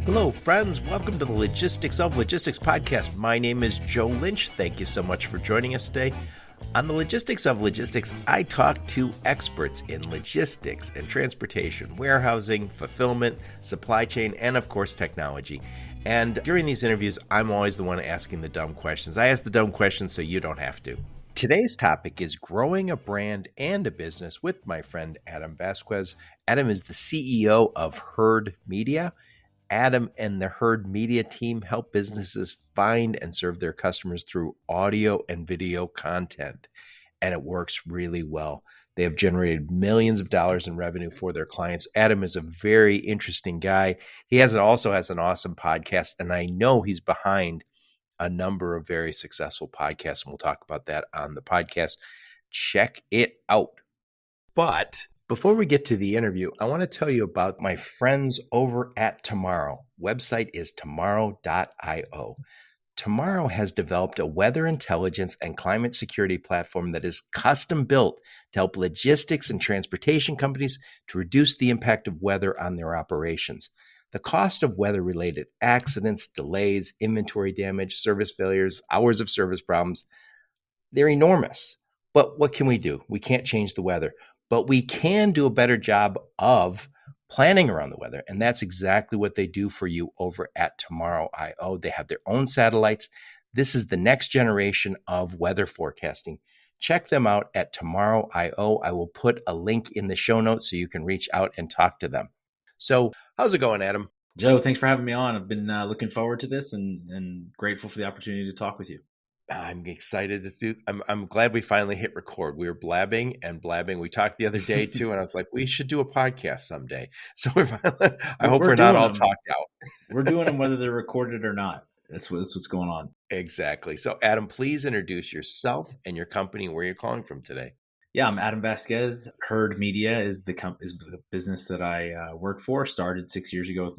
Hello, friends. Welcome to the Logistics of Logistics podcast. My name is Joe Lynch. Thank you so much for joining us today. On the Logistics of Logistics, I talk to experts in logistics and transportation, warehousing, fulfillment, supply chain, and of course, technology. And during these interviews, I'm always the one asking the dumb questions. I ask the dumb questions so you don't have to. Today's topic is growing a brand and a business with my friend Adam Vazquez. Adam is the CEO of VaynerMedia. Adam and the VaynerMedia team help businesses find and serve their customers through audio and video content, and it works really well. They have generated millions of dollars in revenue for their clients. Adam is a very interesting guy. He also has an awesome podcast, and I know he's behind a number of very successful podcasts, and we'll talk about that on the podcast. Check it out. But before we get to the interview, I want to tell you about my friends over at Tomorrow. Website is tomorrow.io. Tomorrow has developed a weather intelligence and climate security platform that is custom built to help logistics and transportation companies to reduce the impact of weather on their operations. The cost of weather-related accidents, delays, inventory damage, service failures, hours of service problems, they're enormous. But what can we do? We can't change the weather. But we can do a better job of planning around the weather. And that's exactly what they do for you over at Tomorrow.io. They have their own satellites. This is the next generation of weather forecasting. Check them out at Tomorrow.io. I will put a link in the show notes so you can reach out and talk to them. So how's it going, Adam? Joe, thanks for having me on. I've been looking forward to this and grateful for the opportunity to talk with you. I'm excited to do. I'm glad we finally hit record. We were blabbing and blabbing. We talked the other day too, and I was like, we should do a podcast someday. So I hope we're not all talked out. We're doing them whether they're recorded or not. That's what's going on. Exactly. So Adam, please introduce yourself and your company and where you're calling from today. Yeah, I'm Adam Vazquez. VaynerMedia is the business that I work for. Started 6 years ago with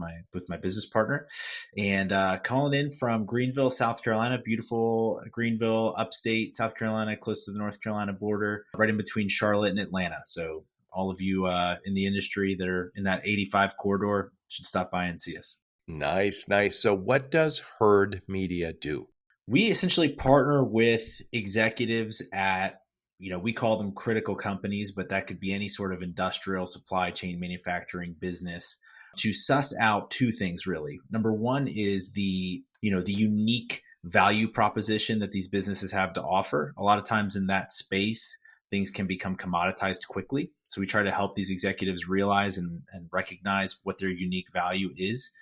my business partner, and calling in from Greenville, South Carolina. Beautiful Greenville, upstate South Carolina, close to the North Carolina border, right in between Charlotte and Atlanta. So all of you in the industry that are in that 85 corridor should stop by and see us. Nice. So what does VaynerMedia do? We essentially partner with executives at, we call them critical companies, but that could be any sort of industrial supply chain manufacturing business, to suss out two things really. Number one is the unique value proposition that these businesses have to offer. A lot of times in that space, things can become commoditized quickly. So we try to help these executives realize and recognize what their unique value is.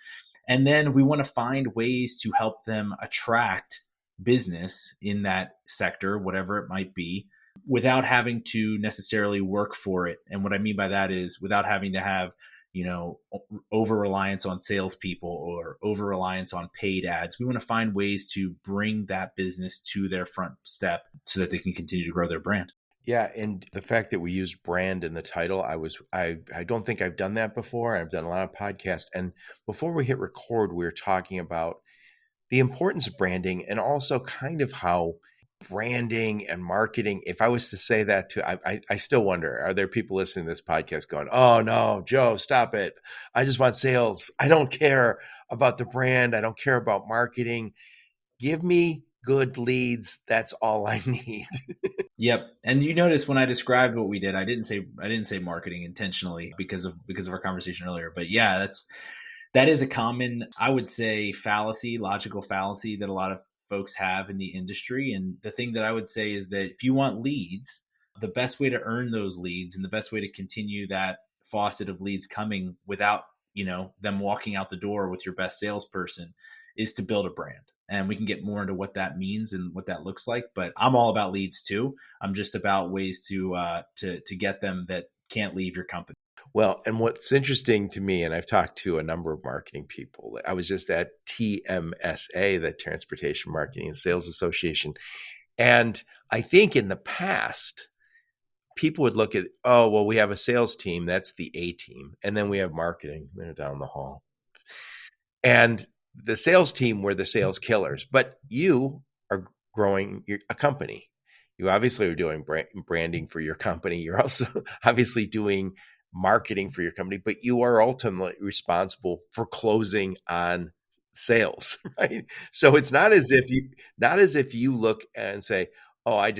And then we want to find ways to help them attract business in that sector, whatever it might be, without having to necessarily work for it. And what I mean by that is without having to have, over-reliance on salespeople or over-reliance on paid ads. We want to find ways to bring that business to their front step so that they can continue to grow their brand. Yeah, and the fact that we use brand in the title, I don't think I've done that before. I've done a lot of podcasts. And before we hit record, we were talking about the importance of branding and also kind of how branding and marketing, if I was to say that I still wonder, are there people listening to this podcast going, oh no, Joe, stop it. I just want sales. I don't care about the brand. I don't care about marketing. Give me good leads. That's all I need. Yep. And you notice when I described what we did, I didn't say marketing intentionally because of our conversation earlier, but yeah, that is a common, I would say, logical fallacy that a lot of folks have in the industry. And the thing that I would say is that if you want leads, the best way to earn those leads and the best way to continue that faucet of leads coming without, them walking out the door with your best salesperson is to build a brand. And we can get more into what that means and what that looks like. But I'm all about leads too. I'm just about ways to get them that can't leave your company. Well, and what's interesting to me, and I've talked to a number of marketing people, I was just at TMSA, the Transportation Marketing and Sales Association. And I think in the past, people would look at, oh, well, we have a sales team. That's the A team. And then we have marketing. They're down the hall. And the sales team were the sales killers. But you are growing a company. You obviously are doing branding for your company. You're also obviously doing marketing for your company, but you are ultimately responsible for closing on sales, right? So it's not as if you look and say, "Oh, I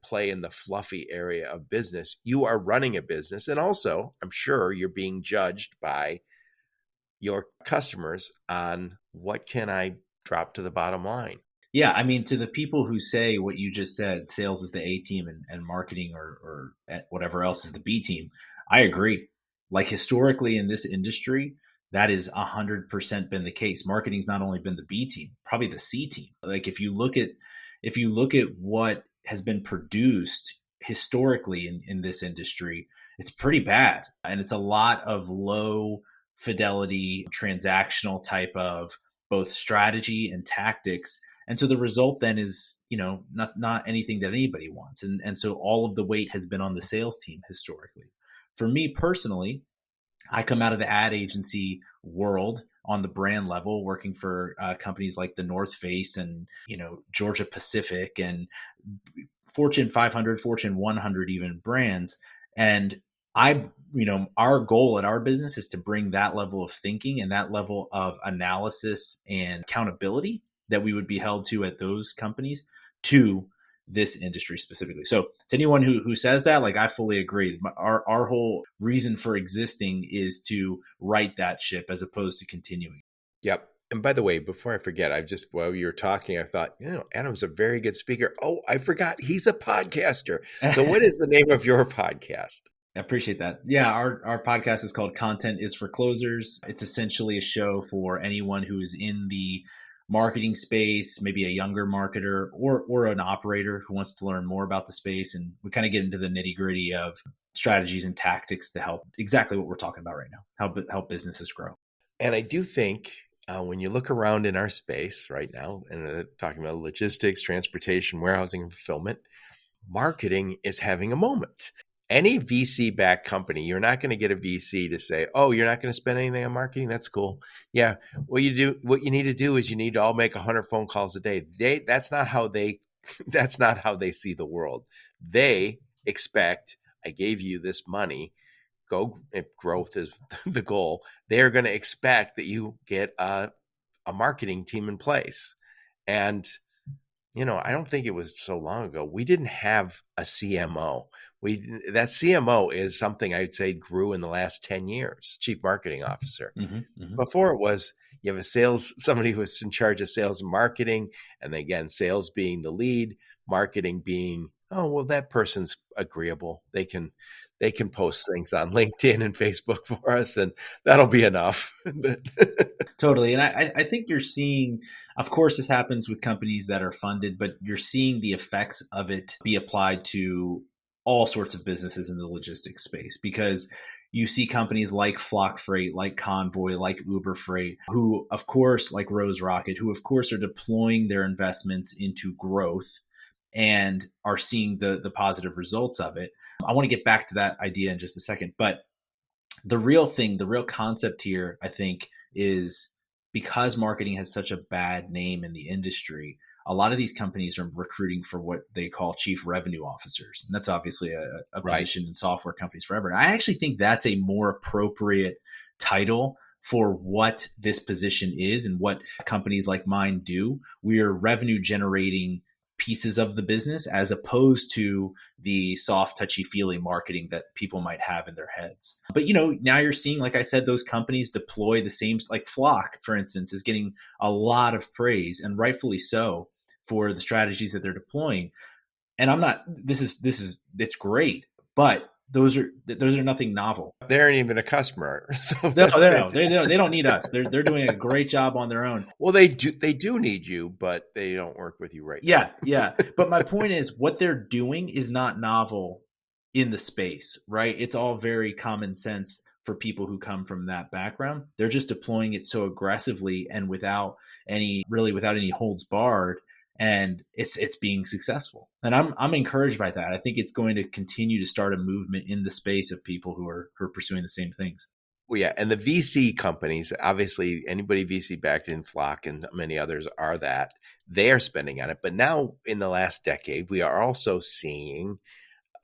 play in the fluffy area of business." You are running a business, and also, I'm sure you're being judged by your customers on what can I drop to the bottom line. Yeah, I mean, to the people who say what you just said, sales is the A team and marketing or whatever else is the B team, I agree. Like historically in this industry, that is 100% been the case. Marketing's not only been the B team, probably the C team. Like if you look at what has been produced historically in this industry, it's pretty bad. And it's a lot of low fidelity, transactional type of both strategy and tactics. And so the result then is, not anything that anybody wants. And so all of the weight has been on the sales team historically. For me personally, I come out of the ad agency world on the brand level, working for companies like the North Face and, Georgia Pacific and Fortune 500, Fortune 100 even brands. And our goal at our business is to bring that level of thinking and that level of analysis and accountability that we would be held to at those companies to this industry specifically. So to anyone who says that, like, I fully agree. Our whole reason for existing is to right that ship as opposed to continuing. Yep. And by the way, before I forget, while you were talking, I thought, Adam's a very good speaker. Oh, I forgot. He's a podcaster. So what is the name of your podcast? I appreciate that. Yeah, our podcast is called Content is for Closers. It's essentially a show for anyone who is in the marketing space, maybe a younger marketer or an operator who wants to learn more about the space. And we kind of get into the nitty gritty of strategies and tactics to help exactly what we're talking about right now, help businesses grow. And I do think when you look around in our space right now, and talking about logistics, transportation, warehousing, and fulfillment, marketing is having a moment. Any VC-backed company, you're not going to get a VC to say, "Oh, you're not going to spend anything on marketing? That's cool." Yeah, what you need to do is you need to all make 100 phone calls a day. That's not how they see the world. They expect, I gave you this money, go, if growth is the goal. They're going to expect that you get a marketing team in place. And I don't think it was so long ago we didn't have a CMO. That CMO is something I'd say grew in the last 10 years, chief marketing officer. Before it was, you have somebody who was in charge of sales and marketing. And again, sales being the lead, marketing being, oh, well, that person's agreeable. They can post things on LinkedIn and Facebook for us, and that'll be enough. Totally. And I think you're seeing, of course, this happens with companies that are funded, but you're seeing the effects of it be applied to all sorts of businesses in the logistics space, because you see companies like Flock Freight, like Convoy, like Uber Freight, who, of course, like Rose Rocket, who, of course, are deploying their investments into growth and are seeing the positive results of it. I want to get back to that idea in just a second. But the real concept here, I think, is because marketing has such a bad name in the industry, a lot of these companies are recruiting for what they call chief revenue officers. And that's obviously a position in software companies forever. And I actually think that's a more appropriate title for what this position is and what companies like mine do. We are revenue generating pieces of the business as opposed to the soft, touchy-feely marketing that people might have in their heads. But, now you're seeing, like I said, those companies deploy the same, like Flock, for instance, is getting a lot of praise, and rightfully so, for the strategies that they're deploying. And it's great, but those are nothing novel. They aren't even a customer. So no, they don't need us. They're doing a great job on their own. Well, they do need you, but they don't work with you right now. Yeah. But my point is, what they're doing is not novel in the space, right? It's all very common sense for people who come from that background. They're just deploying it so aggressively and without any holds barred. And it's being successful. And I'm encouraged by that. I think it's going to continue to start a movement in the space of people who are pursuing the same things. Well, yeah. And the VC companies, obviously anybody VC backed in Flock and many others are that, they are spending on it. But now in the last decade, we are also seeing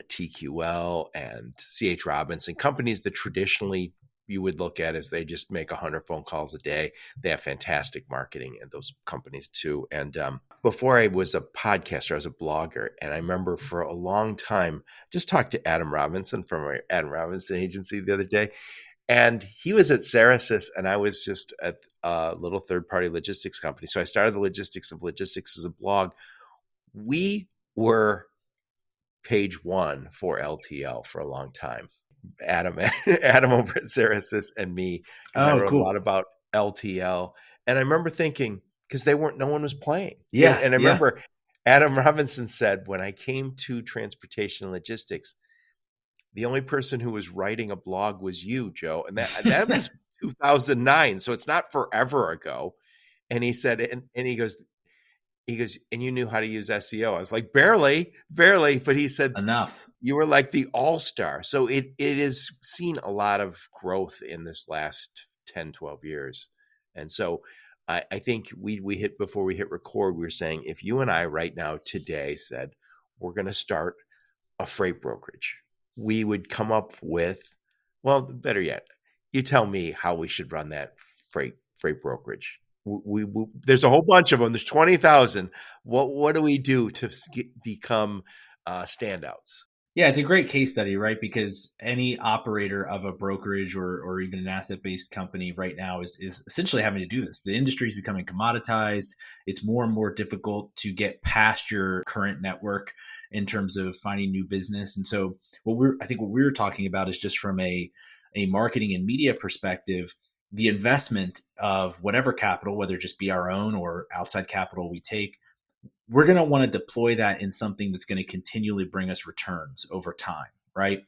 TQL and CH Robinson, companies that traditionally you would look at as they just make 100 phone calls a day. They have fantastic marketing in those companies too. And before I was a podcaster, I was a blogger. And I remember for a long time, just talked to Adam Robinson from our Adam Robinson agency the other day. And he was at Cerasis and I was just at a little third-party logistics company. So I started the Logistics of Logistics as a blog. We were page one for LTL for a long time. Adam over at Cerasis and me, because I wrote a lot about LTL. And I remember thinking, because no one was playing. Yeah. And I remember Adam Robinson said, when I came to transportation and logistics, the only person who was writing a blog was you, Joe. And that was 2009. So it's not forever ago. And he said, and he goes, and you knew how to use SEO. I was like, barely. But he said, enough. You were like the all-star. So it has seen a lot of growth in this last 10, 12 years. And so I think before we hit record, we were saying, if you and I right now today said, we're going to start a freight brokerage, we would come up with, well, better yet, you tell me how we should run that freight brokerage. There's a whole bunch of them. There's 20,000. What do we do to become standouts? Yeah, it's a great case study, right? Because any operator of a brokerage or even an asset-based company right now is essentially having to do this. The industry is becoming commoditized. It's more and more difficult to get past your current network in terms of finding new business. And so I think what we're talking about is just from a marketing and media perspective, the investment of whatever capital, whether it just be our own or outside capital we take, we're going to want to deploy that in something that's going to continually bring us returns over time, right?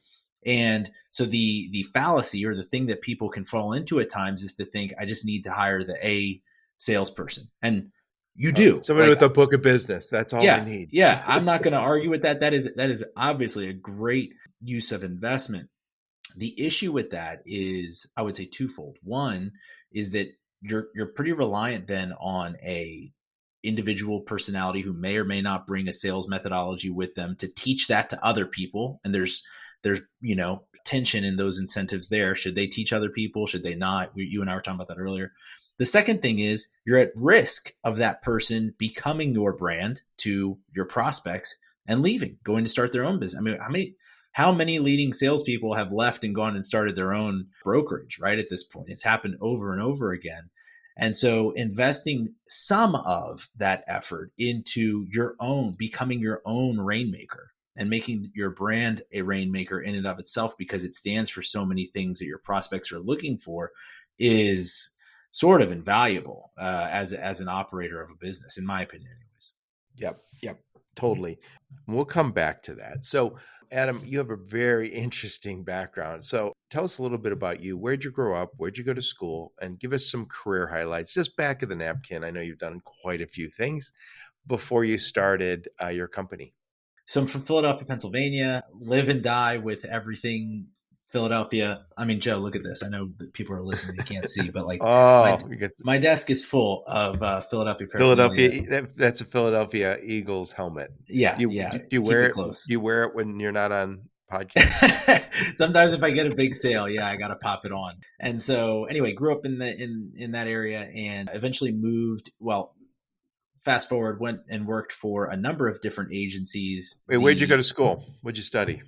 And so the fallacy or the thing that people can fall into at times is to think, I just need to hire the A salesperson. And you do. Somebody with a book of business. That's all I need. Yeah. I'm not going to argue with that. That is obviously a great use of investment. The issue with that is, I would say, twofold. One is that you're pretty reliant then on a individual personality who may or may not bring a sales methodology with them to teach that to other people. And there's tension in those incentives there. Should they teach other people? Should they not? You and I were talking about that earlier. The second thing is you're at risk of that person becoming your brand to your prospects and leaving, going to start their own business. I mean, how many leading salespeople have left and gone and started their own brokerage, right? At this point, it's happened over and over again. And so investing some of that effort into becoming your own rainmaker and making your brand a rainmaker in and of itself, because it stands for so many things that your prospects are looking for, is sort of invaluable as an operator of a business, in my opinion, anyways. Yep, totally. We'll come back to that. So, Adam, you have a very interesting background. So tell us a little bit about you. Where'd you grow up? Where'd you go to school? And give us some career highlights, just back of the napkin. I know you've done quite a few things before you started your company. So I'm from Philadelphia, Pennsylvania, live and die with everything Philadelphia. I mean, Joe, look at this. I know that people are listening, they can't see, but my desk is full of Philadelphia paraphernalia. That's a Philadelphia Eagles helmet. Yeah. Do you wear it close? Do you wear it when you're not on podcast? Sometimes if I get a big sale, I got to pop it on. And so anyway, grew up in that area and eventually moved. Well, fast forward, went and worked for a number of different agencies. Wait, where'd you go to school? What'd you study?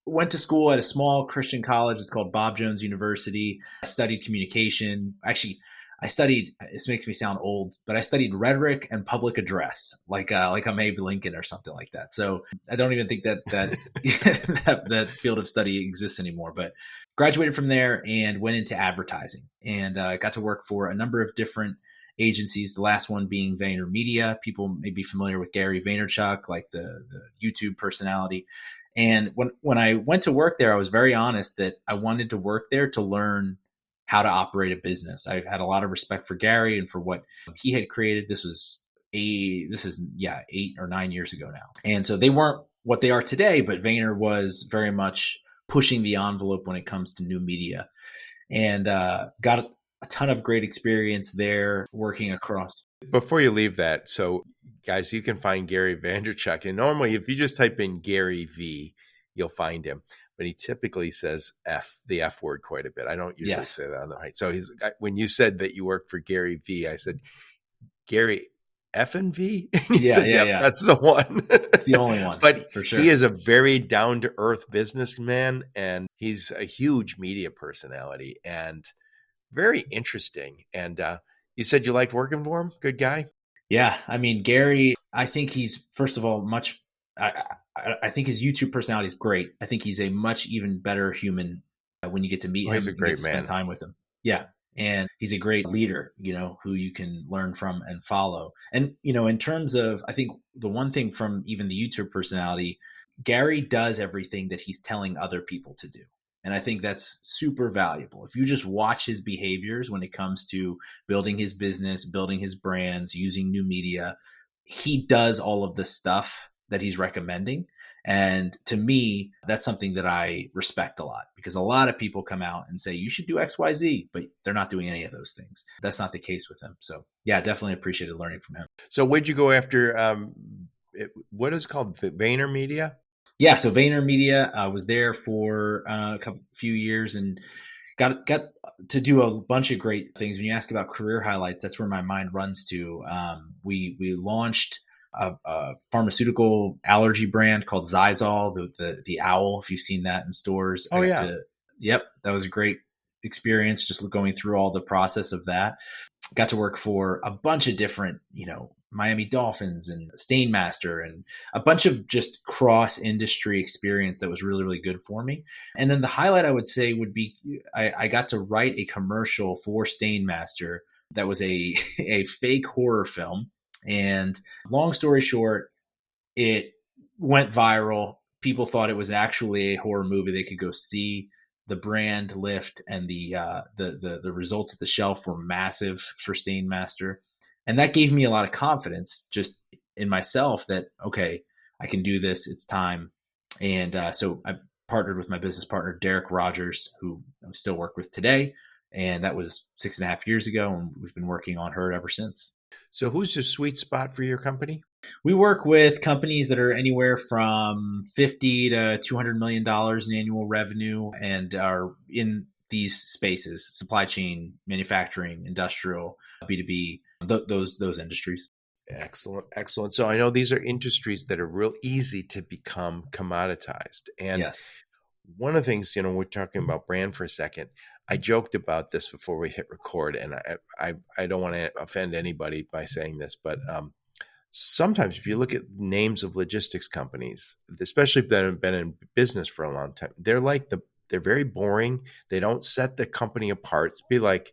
Went to school at a small Christian college. It's called Bob Jones University. I studied communication. Actually, this makes me sound old, but I studied rhetoric and public address, like I'm Abe Lincoln or something like that. So I don't even think that that field of study exists anymore, but graduated from there and went into advertising and got to work for a number of different agencies. The last one being VaynerMedia. People may be familiar with Gary Vaynerchuk, like the YouTube personality. And when I went to work there, I was very honest that I wanted to work there to learn how to operate a business. I've had a lot of respect for Gary and for what he had created. This is 8 or 9 years ago now. And so they weren't what they are today, but Vayner was very much pushing the envelope when it comes to new media, and got a ton of great experience there working across. Before you leave that, so guys, you can find Gary Vaynerchuk, and normally if you just type in Gary V, you'll find him. But he typically says the F word quite a bit. I don't usually say that on the right. So when you said that you work for Gary V, I said, Gary F and V? And he said, yep, that's the one. It's the only one, but for sure. He is a very down-to-earth businessman, and he's a huge media personality and very interesting. And you said you liked working for him? Good guy? Yeah. I mean, Gary, I think he's, first of all, I think his YouTube personality is great. I think he's a much even better human when you get to meet him. He's a great man. Spend time with him. Yeah. And he's a great leader, who you can learn from and follow. And, in terms of, I think the one thing from even the YouTube personality, Gary does everything that he's telling other people to do. And I think that's super valuable. If you just watch his behaviors when it comes to building his business, building his brands, using new media, he does all of the stuff that he's recommending. And to me, that's something that I respect a lot, because a lot of people come out and say, you should do X, Y, Z, but they're not doing any of those things. That's not the case with him. So yeah, definitely appreciated learning from him. So where'd you go after, what is it called? VaynerMedia? Yeah. So VaynerMedia, I was there for few years and got to do a bunch of great things. When you ask about career highlights, that's where my mind runs to. We launched a pharmaceutical allergy brand called Zysol, the owl, if you've seen that in stores. Oh, yeah. Yep. That was a great experience, just going through all the process of that. Got to work for a bunch of different, Miami Dolphins and Stainmaster and a bunch of just cross industry experience that was really, really good for me. And then the highlight I would say would be, I got to write a commercial for Stainmaster that was a fake horror film. And long story short, it went viral. People thought it was actually a horror movie. They could go see. The brand lift and the results at the shelf were massive for Stainmaster. And that gave me a lot of confidence just in myself that, okay, I can do this. It's time. And so I partnered with my business partner, Derek Rogers, who I still work with today. And that was 6.5 years ago. And we've been working on her ever since. So who's the sweet spot for your company? We work with companies that are anywhere from $50 to $200 million in annual revenue and are in these spaces: supply chain, manufacturing, industrial, B2B, those industries. Excellent. Excellent. So I know these are industries that are real easy to become commoditized. And yes, one of the things, we're talking about brand for a second. I joked about this before we hit record, and I don't want to offend anybody by saying this, but sometimes if you look at names of logistics companies, especially that have been in business for a long time, they're very boring. They don't set the company apart. It'd be like,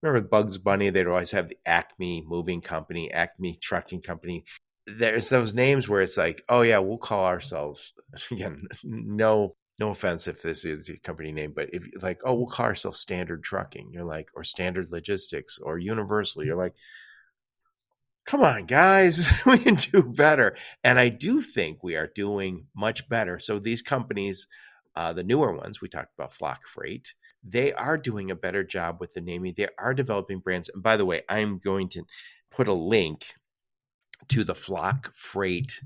remember Bugs Bunny? They'd always have the Acme Moving Company, Acme Trucking Company. There's those names where it's like, oh yeah, we'll call ourselves, again, no offense if this is your company name, but if like, oh, we'll call ourselves Standard Trucking, you're like, or Standard Logistics or Universal, you're like, come on, guys, we can do better. And I do think we are doing much better. So these companies, the newer ones, we talked about Flock Freight, they are doing a better job with the naming. They are developing brands. And by the way, I'm going to put a link to the Flock Freight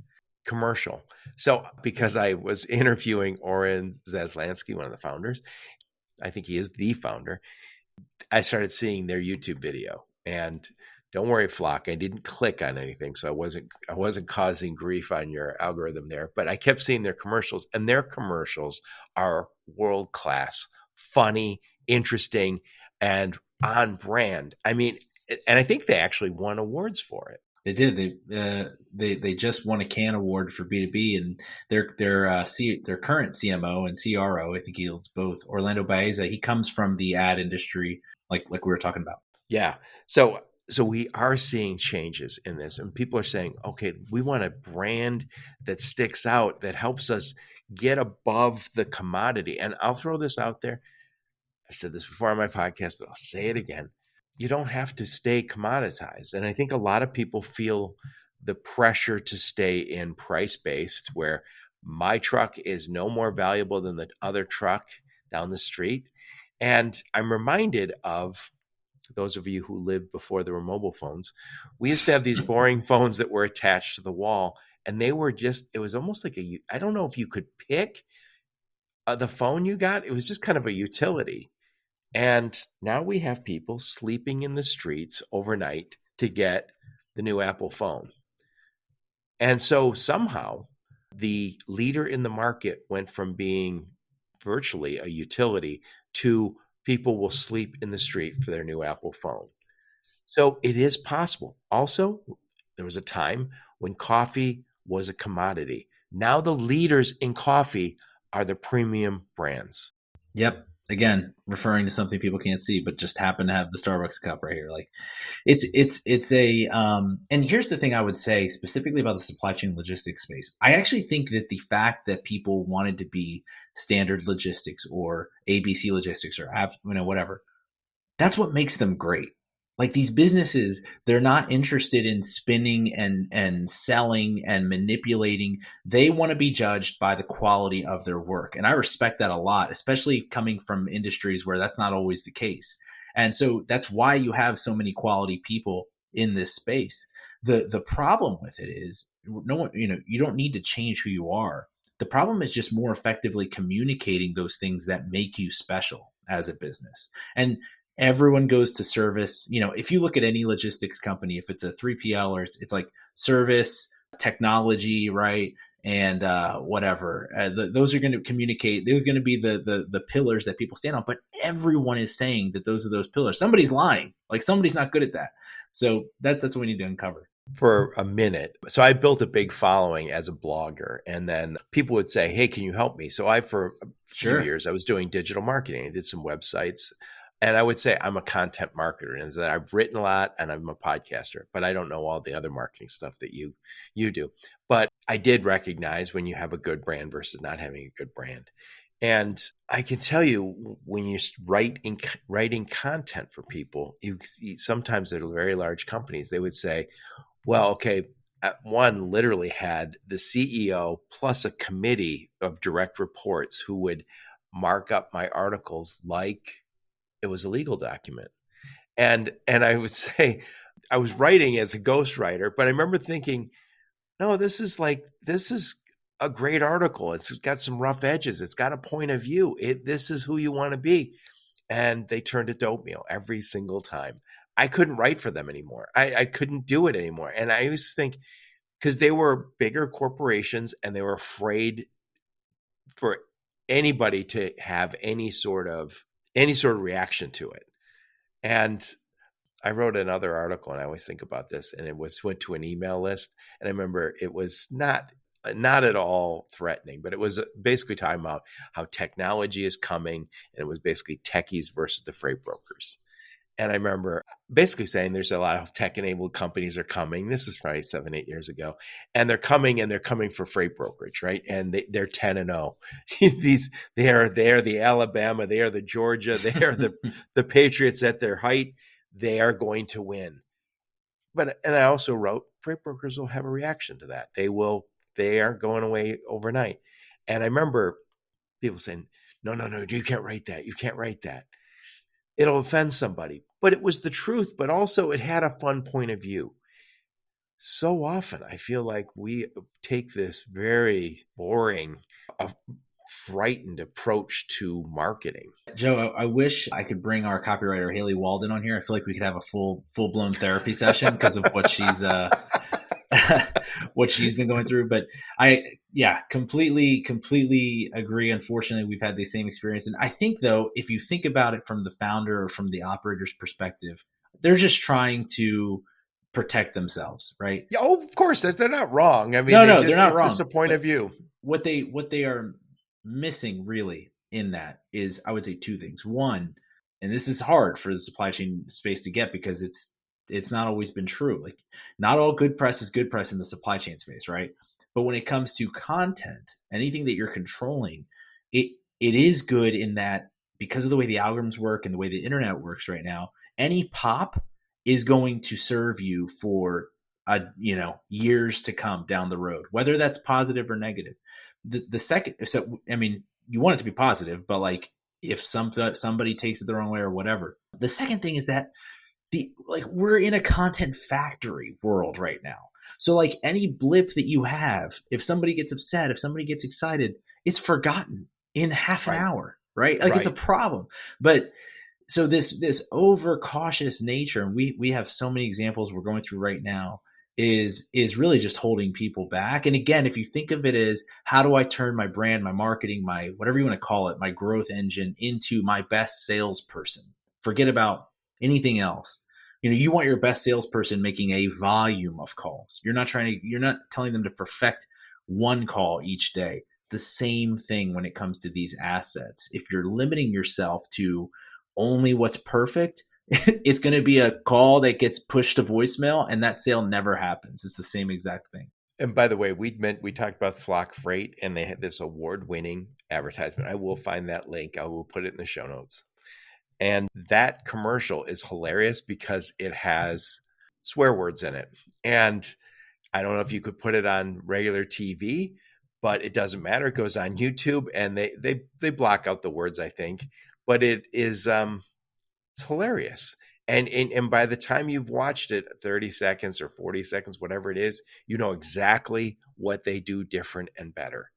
commercial. So because I was interviewing Oren Zaslansky, one of the founders, I think he is the founder, I started seeing their YouTube video. And don't worry, Flock, I didn't click on anything, so I wasn't causing grief on your algorithm there, but I kept seeing their commercials, and their commercials are world-class, funny, interesting, and on brand. I mean, and I think they actually won awards for it. They did. They just won a CAN award for B2B, and their current CMO and CRO, I think he holds both, Orlando Baeza. He comes from the ad industry, like we were talking about. Yeah. So we are seeing changes in this, and people are saying, okay, we want a brand that sticks out, that helps us get above the commodity. And I'll throw this out there. I've said this before on my podcast, but I'll say it again. You don't have to stay commoditized. And I think a lot of people feel the pressure to stay in price-based, where my truck is no more valuable than the other truck down the street. And I'm reminded of those of you who lived before there were mobile phones. We used to have these boring phones that were attached to the wall, And they were just, it was almost like I don't know if you could pick the phone you got. It was just kind of a utility. And now we have people sleeping in the streets overnight to get the new Apple phone. And so somehow the leader in the market went from being virtually a utility to people will sleep in the street for their new Apple phone. So it is possible. Also, there was a time when coffee was a commodity. Now the leaders in coffee are the premium brands. Yep. Again, referring to something people can't see, but just happen to have the Starbucks cup right here. Like it's a, and here's the thing I would say specifically about the supply chain logistics space. I actually think that the fact that people wanted to be standard logistics or ABC logistics or whatever, that's what makes them great. Like these businesses, they're not interested in spinning and selling and manipulating. They want to be judged by the quality of their work. And I respect that a lot, especially coming from industries where that's not always the case. And so that's why you have so many quality people in this space. The problem with it is no one, you don't need to change who you are. The problem is just more effectively communicating those things that make you special as a business. And everyone goes to service. If you look at any logistics company, if it's a 3PL or it's like service, technology, right? And whatever, those are going to communicate. There's going to be the pillars that people stand on, but everyone is saying that those are those pillars. Somebody's lying. Like somebody's not good at that. So that's what we need to uncover. For a minute. So I built a big following as a blogger, and then people would say, hey, can you help me? So for a few years, I was doing digital marketing. I did some websites. And I would say I'm a content marketer, and that I've written a lot and I'm a podcaster, but I don't know all the other marketing stuff that you do. But I did recognize when you have a good brand versus not having a good brand. And I can tell you when you're writing content for people, you sometimes at very large companies, they would say, well, okay, one literally had the CEO plus a committee of direct reports who would mark up my articles like it was a legal document. And I would say I was writing as a ghostwriter, but I remember thinking, no, this is a great article. It's got some rough edges. It's got a point of view. This is who you want to be. And they turned it to oatmeal every single time. I couldn't write for them anymore. I couldn't do it anymore. And I used to think, because they were bigger corporations and they were afraid for anybody to have any sort of reaction to it. And I wrote another article, and I always think about this, and it went to an email list. And I remember it was not at all threatening, but it was basically talking about how technology is coming, and it was basically techies versus the freight brokers. And I remember basically saying there's a lot of tech-enabled companies are coming. This is probably 7-8 years ago. And they're coming for freight brokerage, right? And they're 10-0. They are the Alabama, they are the Georgia, they are the Patriots at their height. They are going to win. And I also wrote, freight brokers will have a reaction to that. They are going away overnight. And I remember people saying, no, you can't write that. You can't write that. It'll offend somebody. But it was the truth, but also it had a fun point of view. So often I feel like we take this very boring, frightened approach to marketing. Joe, I wish I could bring our copywriter Haley Walden on here. I feel like we could have a full-blown therapy session because of what she's what she's been going through. But completely agree. Unfortunately, we've had the same experience. And I think, though, if you think about it from the founder or from the operator's perspective, they're just trying to protect themselves, right? Yeah, of course, they're not wrong. I mean, they're not wrong. It's just a point of view. What they are missing really in that is, I would say, two things. One, and this is hard for the supply chain space to get because it's not always been true. Like, not all good press is good press in the supply chain space, right? But when it comes to content, anything that you're controlling, it is good in that because of the way the algorithms work and the way the internet works right now, any pop is going to serve you for years to come down the road, whether that's positive or negative. The second, so I mean, you want it to be positive, but like if somebody takes it the wrong way or whatever. The second thing is that we're in a content factory world right now. So like any blip that you have, if somebody gets upset, if somebody gets excited, it's forgotten in half an hour, right? Like it's a problem. But so this overcautious nature, and we have so many examples we're going through right now, is really just holding people back. And again, if you think of it as, how do I turn my brand, my marketing, my whatever you want to call it, my growth engine into my best salesperson? Forget about anything else. You want your best salesperson making a volume of calls. You're not telling them to perfect one call each day. It's the same thing when it comes to these assets. If you're limiting yourself to only what's perfect, it's going to be a call that gets pushed to voicemail, and that sale never happens. It's the same exact thing. And by the way, we talked about Flock Freight, and they had this award-winning advertisement. I will find that link. I will put it in the show notes. And that commercial is hilarious because it has swear words in it. And I don't know if you could put it on regular TV, but it doesn't matter. It goes on YouTube, and they block out the words, I think. But it is it's hilarious. And by the time you've watched it 30 seconds or 40 seconds, whatever it is, you know exactly what they do different and better.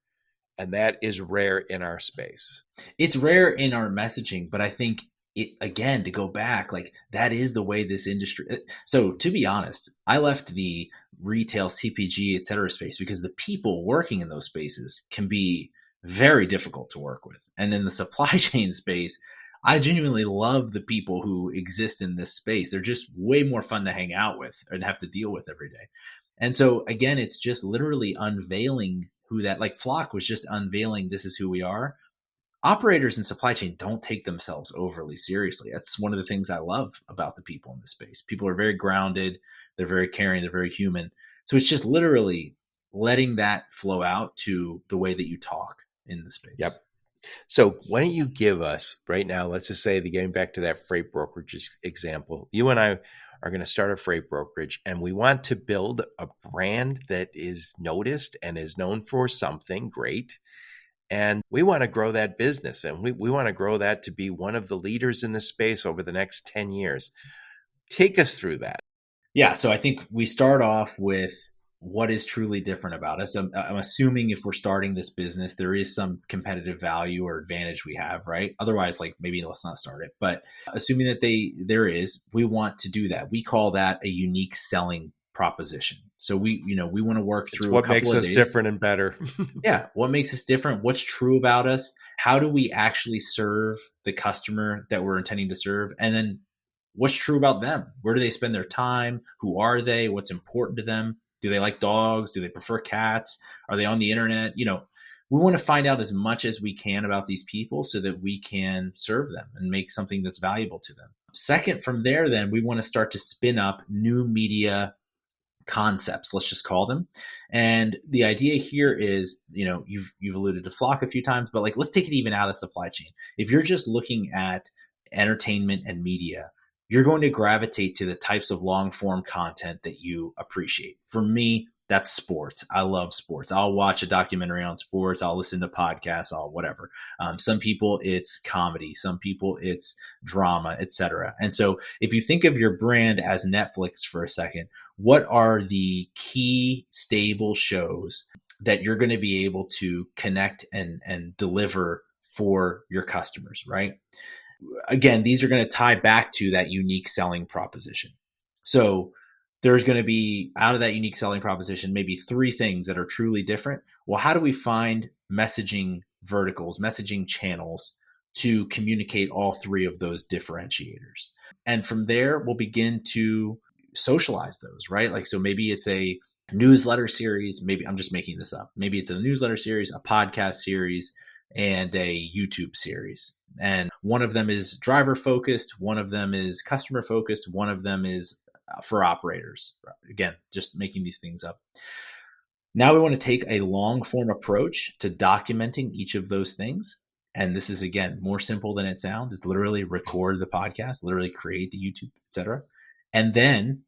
And that is rare in our space. It's rare in our messaging, but I think again, to go back, like that is the way this industry. So to be honest, I left the retail, CPG, et cetera space because the people working in those spaces can be very difficult to work with. And in the supply chain space, I genuinely love the people who exist in this space. They're just way more fun to hang out with and have to deal with every day. And so again, it's just literally unveiling who that, like Flock was just unveiling, this is who we are. Operators in supply chain don't take themselves overly seriously. That's one of the things I love about the people in this space. People are very grounded. They're very caring. They're very human. So it's just literally letting that flow out to the way that you talk in the space. Yep. So why don't you give us right now, let's just say, getting back to that freight brokerage example, you and I are going to start a freight brokerage, and we want to build a brand that is noticed and is known for something great. And we want to grow that business, and we want to grow that to be one of the leaders in this space over the next 10 years. Take us through that. Yeah. So I think we start off with what is truly different about us. I'm assuming if we're starting this business, there is some competitive value or advantage we have, right? Otherwise, like maybe let's not start it. But assuming that there is, we want to do that. We call that a unique selling proposition. So we want to work through what makes us different and better. Yeah. What makes us different? What's true about us? How do we actually serve the customer that we're intending to serve? And then what's true about them? Where do they spend their time? Who are they? What's important to them? Do they like dogs? Do they prefer cats? Are they on the internet? We want to find out as much as we can about these people so that we can serve them and make something that's valuable to them. Second, from there, then we want to start to spin up new media concepts, let's just call them. And the idea here is, you've alluded to Flock a few times, but let's take it even out of supply chain. If you're just looking at entertainment and media, you're going to gravitate to the types of long form content that you appreciate. For me, that's sports. I love sports. I'll watch a documentary on sports. I'll listen to podcasts, whatever. Some people it's comedy. Some people it's drama, etc. And so if you think of your brand as Netflix for a second, what are the key stable shows that you're going to be able to connect and deliver for your customers, right? Again, these are going to tie back to that unique selling proposition. So there's going to be, out of that unique selling proposition, maybe 3 things that are truly different. Well, how do we find messaging verticals, messaging channels to communicate all 3 of those differentiators? And from there, we'll begin to socialize those, right? So maybe it's a newsletter series. Maybe I'm just making this up. Maybe it's a newsletter series, a podcast series, and a YouTube series. And one of them is driver focused. One of them is customer focused. One of them is for operators. Again, just making these things up. Now we want to take a long form approach to documenting each of those things. And this is, again, more simple than it sounds. It's literally record the podcast, literally create the YouTube, etc. And then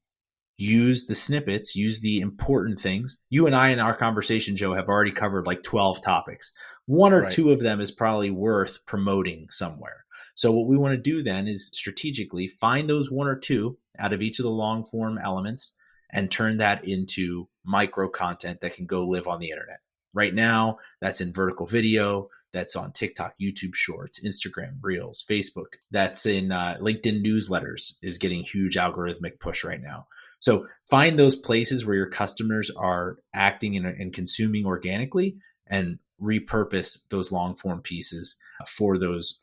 use the snippets, use the important things. You and I in our conversation, Joe, have already covered 12 topics. One or 2 of them is probably worth promoting somewhere. So what we want to do then is strategically find those one or two out of each of the long form elements and turn that into micro content that can go live on the internet. Right now, that's in vertical video, that's on TikTok, YouTube Shorts, Instagram Reels, Facebook. That's in LinkedIn newsletters is getting huge algorithmic push right now. So find those places where your customers are acting and consuming organically, and repurpose those long form pieces for those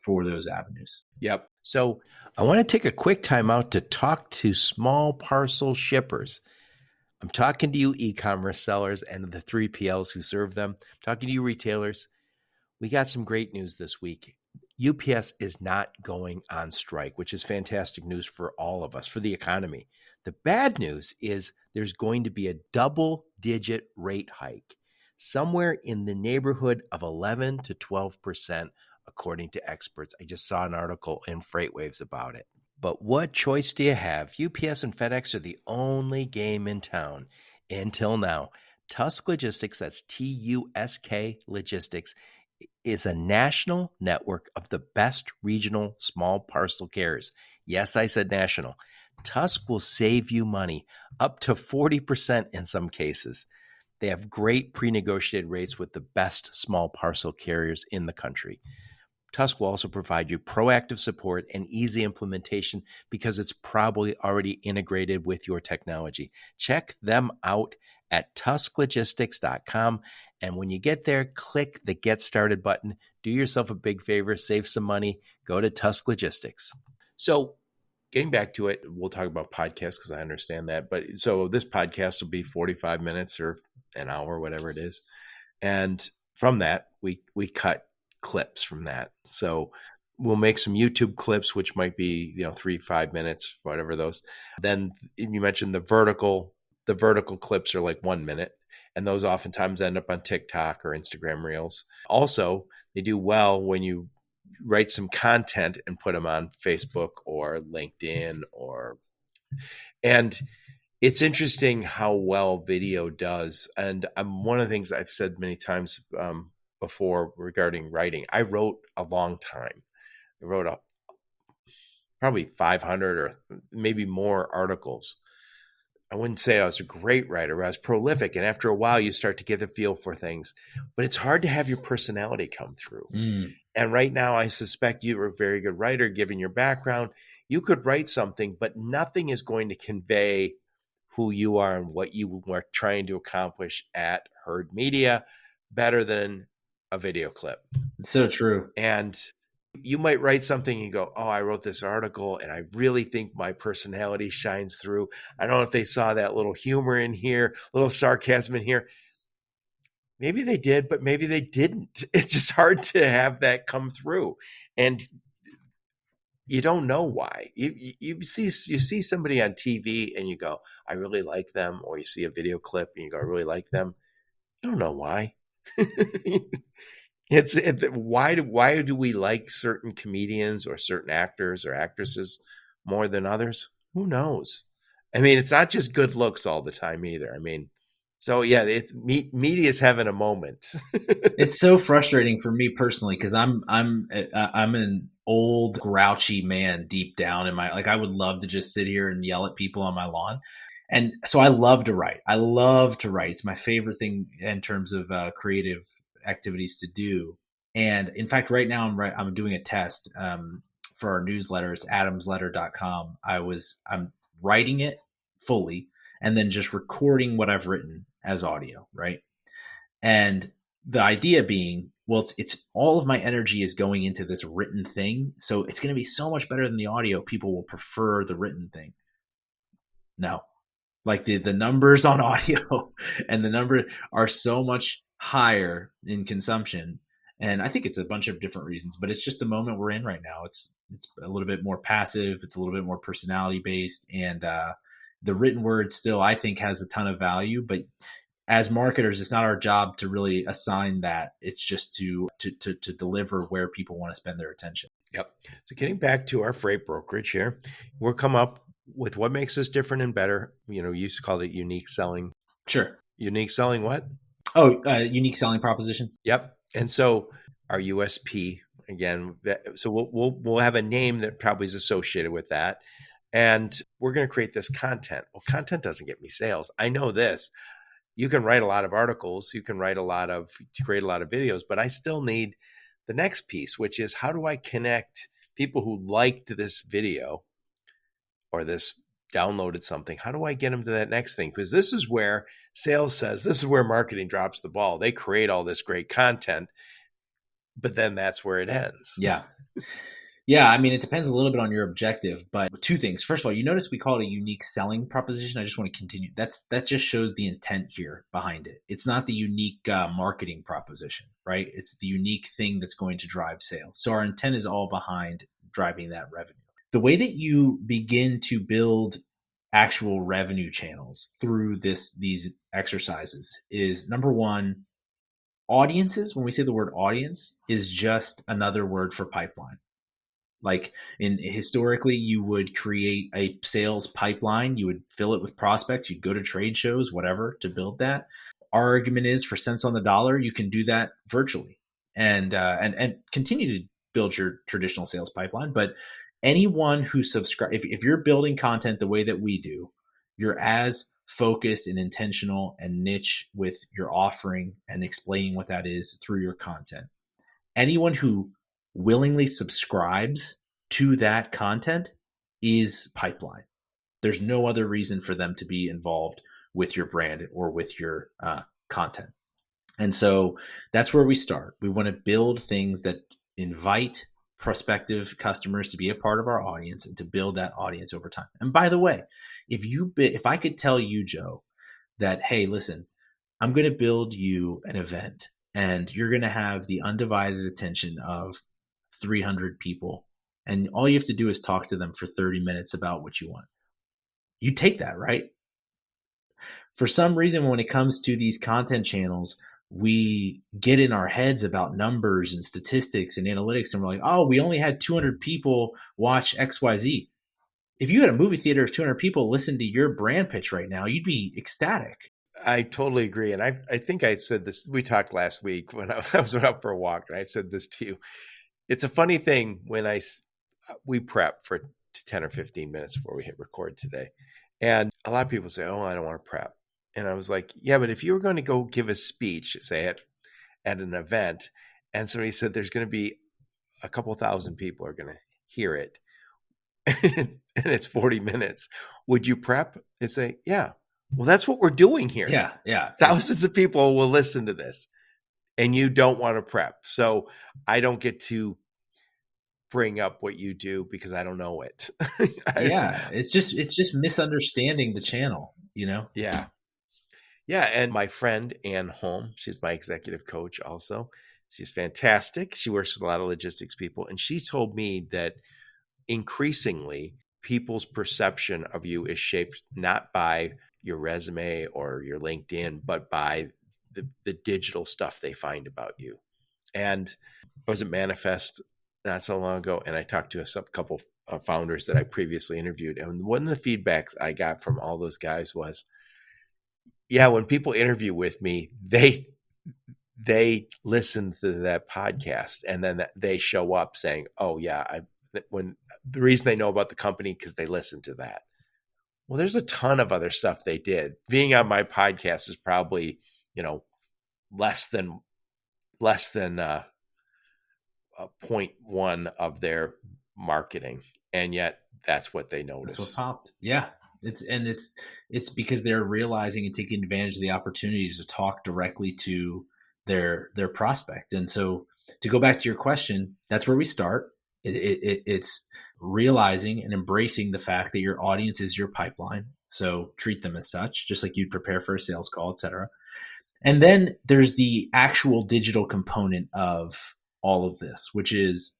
avenues. Yep. So I want to take a quick time out to talk to small parcel shippers. I'm talking to you e-commerce sellers and the 3PLs who serve them. I'm talking to you retailers. We got some great news this week. UPS is not going on strike, which is fantastic news for all of us, for the economy. The bad news is there's going to be a double-digit rate hike, somewhere in the neighborhood of 11 to 12%, according to experts. I just saw an article in FreightWaves about it. But what choice do you have? UPS and FedEx are the only game in town until now. Tusk Logistics, that's TUSK Logistics, is a national network of the best regional small parcel carriers. Yes, I said national. Tusk will save you money, up to 40% in some cases. They have great pre-negotiated rates with the best small parcel carriers in the country. Tusk will also provide you proactive support and easy implementation because it's probably already integrated with your technology. Check them out at tusklogistics.com. And when you get there, click the Get Started button. Do yourself a big favor, save some money, go to Tusk Logistics. So getting back to it, we'll talk about podcasts because I understand that. But so this podcast will be 45 minutes or an hour, whatever it is. And from that, we cut clips from that. So we'll make some YouTube clips, which might be, 3-5 minutes, whatever those. Then you mentioned the vertical clips are like 1 minute. And those oftentimes end up on TikTok or Instagram Reels. Also, they do well when you write some content and put them on Facebook or LinkedIn and it's interesting how well video does. And one of the things I've said many times before regarding writing, I wrote a long time. I wrote probably 500 or maybe more articles. I wouldn't say I was a great writer. I was prolific. And after a while, you start to get a feel for things. But it's hard to have your personality come through. And right now, I suspect you're a very good writer, given your background. You could write something, but nothing is going to convey who you are and what you are trying to accomplish at Herd Media better than a video clip. It's so true. And you might write something and go, oh, I wrote this article and I really think my personality shines through. I don't know if they saw that little humor in here, little sarcasm in here. Maybe they did, but maybe they didn't. It's just hard to have that come through. And you don't know why. You see somebody on TV and you go, I really like them. Or you see a video clip and you go, I really like them. You don't know why. Why do we like certain comedians or certain actors or actresses more than others? Who knows? I mean, it's not just good looks all the time either. I mean, so yeah, it's media's having a moment. It's so frustrating for me personally because I'm an old grouchy man deep down in my, like, I would love to just sit here and yell at people on my lawn. And so I love to write. It's my favorite thing in terms of creative activities to do. And in fact, right now I'm doing a test for our newsletter. It's adamsletter.com. I'm writing it fully and then just recording what I've written as audio, right? And the idea being, well, it's all of my energy is going into this written thing. So it's going to be so much better than the audio. People will prefer the written thing. No, like the numbers on audio and the number are so much higher in consumption. And I think it's a bunch of different reasons, but it's just the moment we're in right now. It's a little bit more passive. It's a little bit more personality based. And the written word still, I think, has a ton of value, but as marketers, it's not our job to really assign that. It's just to deliver where people want to spend their attention. Yep. So getting back to our freight brokerage here, we'll come up with what makes us different and better. You used to call it unique selling. Sure. Unique selling what? Oh, unique selling proposition. Yep. And so our USP, Again, so we'll have a name that probably is associated with that. And we're going to create this content. Well, content doesn't get me sales. I know this. You can write a lot of articles, you can create a lot of videos, but I still need the next piece, which is how do I connect people who liked this video or this downloaded something? How do I get them to that next thing? Because this is where sales says, this is where marketing drops the ball. They create all this great content, but then that's where it ends. Yeah. Yeah. I mean, it depends a little bit on your objective, but two things. First of all, you notice we call it a unique selling proposition. I just want to continue. That just shows the intent here behind it. It's not the unique marketing proposition, right? It's the unique thing that's going to drive sales. So our intent is all behind driving that revenue. The way that you begin to build actual revenue channels through these exercises is, number one, audiences. When we say the word audience, is just another word for pipeline. Like historically, you would create a sales pipeline. You would fill it with prospects. You'd go to trade shows, whatever, to build that. Our argument is, for cents on the dollar, you can do that virtually and continue to build your traditional sales pipeline. But anyone who subscribes, if you're building content the way that we do, you're as focused and intentional and niche with your offering and explaining what that is through your content. Anyone who willingly subscribes to that content is pipeline. There's no other reason for them to be involved with your brand or with your content. And so that's where we start. We want to build things that invite prospective customers to be a part of our audience and to build that audience over time. And by the way, if I could tell you, Joe, that, hey, listen, I'm going to build you an event and you're going to have the undivided attention of 300 people, and all you have to do is talk to them for 30 minutes about what you want. You take that, right? For some reason, when it comes to these content channels, we get in our heads about numbers and statistics and analytics, and we're like, oh, we only had 200 people watch XYZ. If you had a movie theater of 200 people listen to your brand pitch right now, you'd be ecstatic. I totally agree. And I think I said this, we talked last week when I was out for a walk, and I said this to you. It's a funny thing when we prep for 10 or 15 minutes before we hit record today. And a lot of people say, oh, I don't want to prep. And I was like, yeah, but if you were going to go give a speech, say at an event, and somebody said there's going to be a couple thousand people are going to hear it, and it's 40 minutes, would you prep? And say, yeah, well, that's what we're doing here. Yeah. Thousands of people will listen to this, and you don't want to prep. So I don't get to bring up what you do because I don't know it. Yeah. It's just misunderstanding the channel, you know? Yeah. Yeah. And my friend, Ann Holm, she's my executive coach also. She's fantastic. She works with a lot of logistics people. And she told me that increasingly people's perception of you is shaped not by your resume or your LinkedIn, but by the digital stuff they find about you. And I was at Manifest not so long ago, and I talked to a couple of founders that I previously interviewed. And one of the feedbacks I got from all those guys was, yeah, when people interview with me, they listen to that podcast, and then they show up saying, oh yeah, when the reason they know about the company because they listen to that. Well, there's a ton of other stuff they did. Being on my podcast is probably, less than 0.1 of their marketing, and yet that's what they notice. That's what popped. Yeah, it's because they're realizing and taking advantage of the opportunities to talk directly to their prospect. And so, to go back to your question, that's where we start. It's realizing and embracing the fact that your audience is your pipeline. So treat them as such, just like you'd prepare for a sales call, et cetera. And then there's the actual digital component of all of this, which is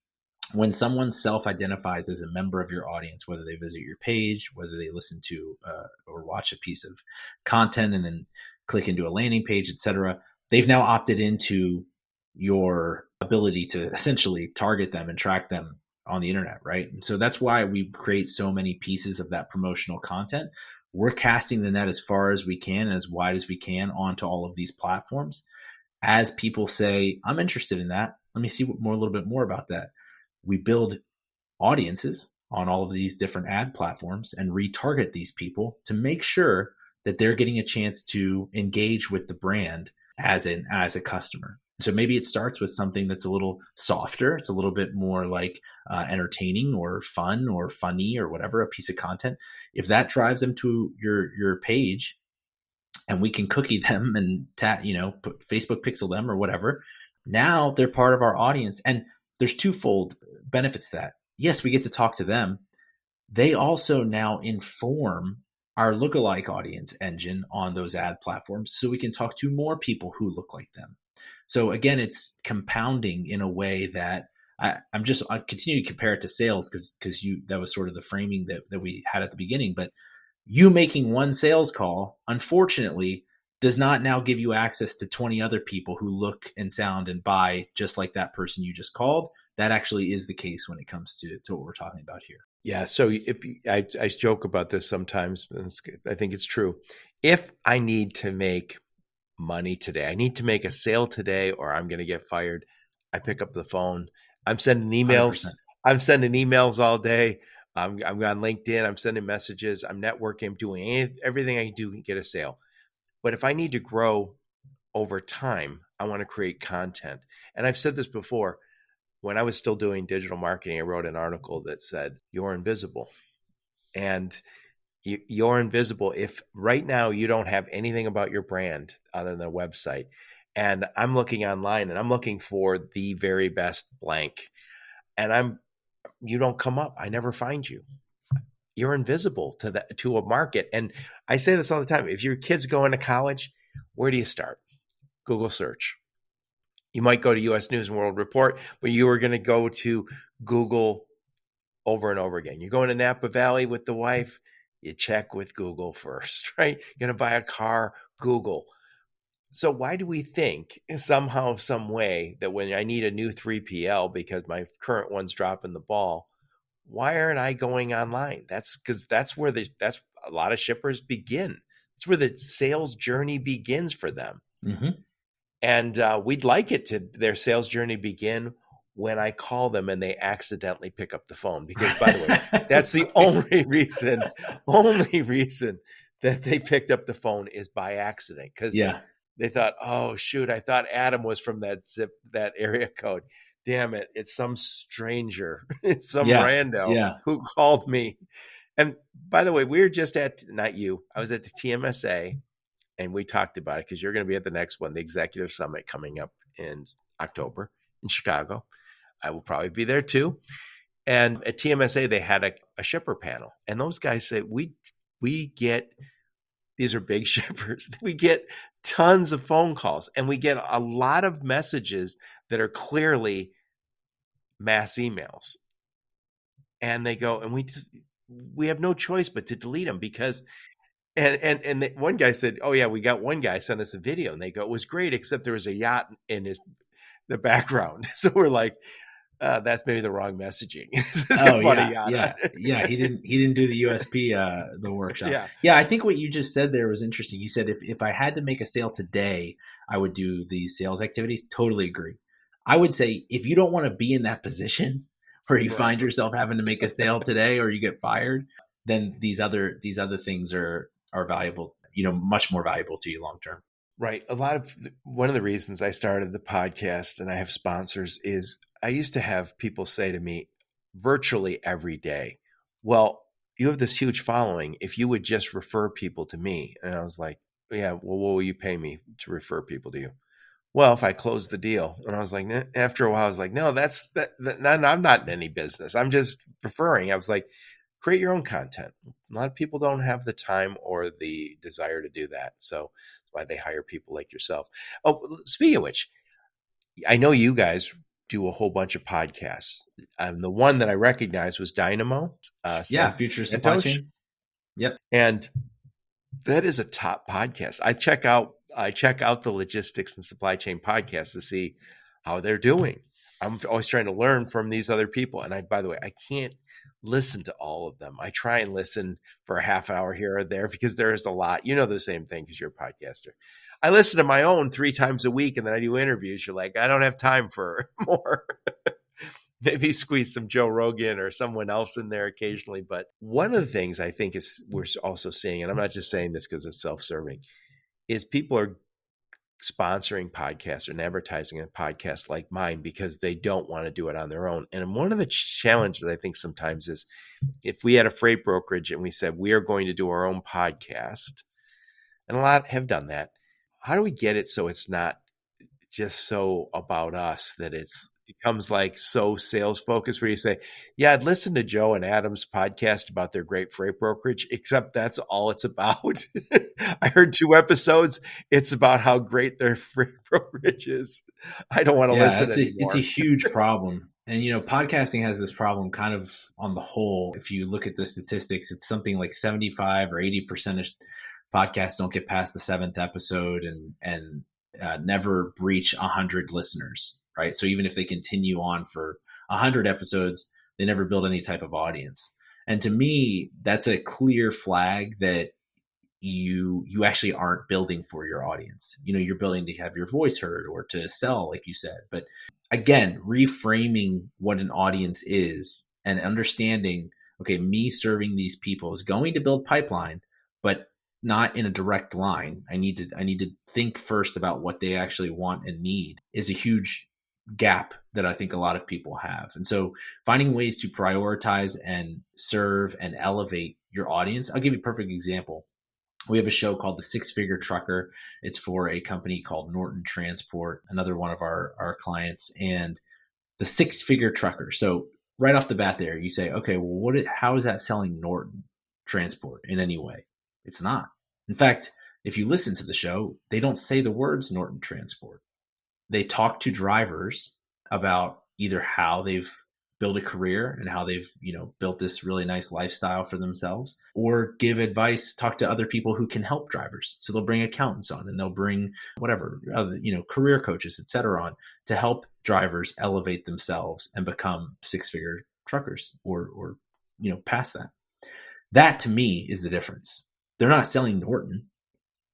when someone self-identifies as a member of your audience, whether they visit your page, whether they listen to or watch a piece of content and then click into a landing page, et cetera, they've now opted into your ability to essentially target them and track them on the internet, right? And so that's why we create so many pieces of that promotional content. We're casting the net as far as we can, as wide as we can onto all of these platforms. as people say, I'm interested in that, let me see a little bit more about that. We build audiences on all of these different ad platforms and retarget these people to make sure that they're getting a chance to engage with the brand as a customer. So maybe it starts with something that's a little softer. It's a little bit more like entertaining or fun or funny or whatever, a piece of content. If that drives them to your page, and we can cookie them and put Facebook pixel them or whatever, now they're part of our audience. And there's twofold benefits to that. Yes, we get to talk to them. They also now inform our lookalike audience engine on those ad platforms, so we can talk to more people who look like them. So again, it's compounding in a way that I continue to compare it to sales because that was sort of the framing that we had at the beginning. But you making one sales call, unfortunately, does not now give you access to 20 other people who look and sound and buy just like that person you just called. That actually is the case when it comes to what we're talking about here. Yeah. So I joke about this sometimes, I think it's true. If I need to make money today, I need to make a sale today, or I'm going to get fired, I pick up the phone. I'm sending emails. 100%. I'm sending emails all day. I'm on LinkedIn. I'm sending messages. I'm networking. I'm doing everything I can do to get a sale. But if I need to grow over time, I want to create content. And I've said this before. When I was still doing digital marketing, I wrote an article that said, you're invisible. And you're invisible if right now you don't have anything about your brand other than a website. And I'm looking online and I'm looking for the very best blank. And you don't come up. I never find you. You're invisible to a market. And I say this all the time. If your kid's going to college, where do you start? Google search. You might go to U.S. News and World Report, but you are going to go to Google over and over again. You're going to Napa Valley with the wife, you check with Google first, right? You're going to buy a car, Google. So why do we think somehow, some way that when I need a new 3PL because my current one's dropping the ball, why aren't I going online? That's because that's where that's a lot of shippers begin. That's where the sales journey begins for them. Mm-hmm. And we'd like their sales journey begin when I call them and they accidentally pick up the phone. Because, by the way, that's the only reason that they picked up the phone is by accident. Because they thought, oh, shoot, I thought Adam was from that area code. Damn it, it's some stranger. It's some rando who called me. And by the way, we were just not you. I was at the TMSA. And we talked about it because you're going to be at the next one, the Executive Summit coming up in October in Chicago. I will probably be there too. And at TMSA, they had a shipper panel. And those guys said, we get, these are big shippers, we get tons of phone calls and we get a lot of messages that are clearly mass emails. And they go, and we have no choice but to delete them because And one guy said, oh, yeah, we got one guy sent us a video and they go, it was great, except there was a yacht in the background. So we're like, that's maybe the wrong messaging. Yeah. He didn't do the USP, the workshop. Yeah. I think what you just said there was interesting. You said, if I had to make a sale today, I would do these sales activities. Totally agree. I would say if you don't want to be in that position where you find yourself having to make a sale today or you get fired, then these other things are valuable, much more valuable to you long term. Right. One of the reasons I started the podcast and I have sponsors is I used to have people say to me virtually every day, well, you have this huge following. If you would just refer people to me. And I was like, yeah, well, what will you pay me to refer people to you? Well, if I close the deal. And I was like, after a while, I was like, no, I'm not in any business. I'm just referring. I was like, create your own content. A lot of people don't have the time or the desire to do that. So that's why they hire people like yourself. Oh, speaking of which, I know you guys do a whole bunch of podcasts. The one that I recognized was Dynamo. Future Supply Chain. Yep. And that is a top podcast. I check out the Logistics and Supply Chain podcast to see how they're doing. I'm always trying to learn from these other people. And by the way, I can't listen to all of them. I try and listen for a half hour here or there because there is a lot. You know the same thing because you're a podcaster. I listen to my own 3 times a week, and then I do interviews. You're like, I don't have time for more. Maybe squeeze some Joe Rogan or someone else in there occasionally. But one of the things I think is we're also seeing, and I'm not just saying this because it's self-serving, is people are sponsoring podcasts and advertising a podcast like mine because they don't want to do it on their own. And one of the challenges I think sometimes is if we had a freight brokerage and we said we are going to do our own podcast, and a lot have done that, how do we get it so it's not just so about us that it's becomes like so sales focused where you say, yeah, I'd listen to Joe and Adam's podcast about their great freight brokerage, except that's all it's about. I heard 2 episodes. It's about how great their freight brokerage is. I don't want to listen anymore. It's a huge problem. And, podcasting has this problem kind of on the whole. If you look at the statistics, it's something like 75 or 80% of podcasts don't get past the 7th episode and never breach 100 listeners. Right. So even if they continue on for 100 episodes, they never build any type of audience. And to me, that's a clear flag that you actually aren't building for your audience. You're building to have your voice heard or to sell, like you said. But again, reframing what an audience is and understanding, okay, me serving these people is going to build pipeline, but not in a direct line. I need to think first about what they actually want and need is a huge gap that I think a lot of people have. And so finding ways to prioritize and serve and elevate your audience. I'll give you a perfect example. We have a show called The 6-Figure Trucker. It's for a company called Norton Transport, another one of our clients, and the 6-Figure Trucker. So right off the bat there, you say, okay, well, how is that selling Norton Transport in any way? It's not. In fact, if you listen to the show, they don't say the words Norton Transport. They talk to drivers about either how they've built a career and how they've, built this really nice lifestyle for themselves, or give advice, talk to other people who can help drivers. So they'll bring accountants on and they'll bring whatever, other, career coaches, et cetera, on to help drivers elevate themselves and become 6-figure truckers or past that. That to me is the difference. They're not selling Norton,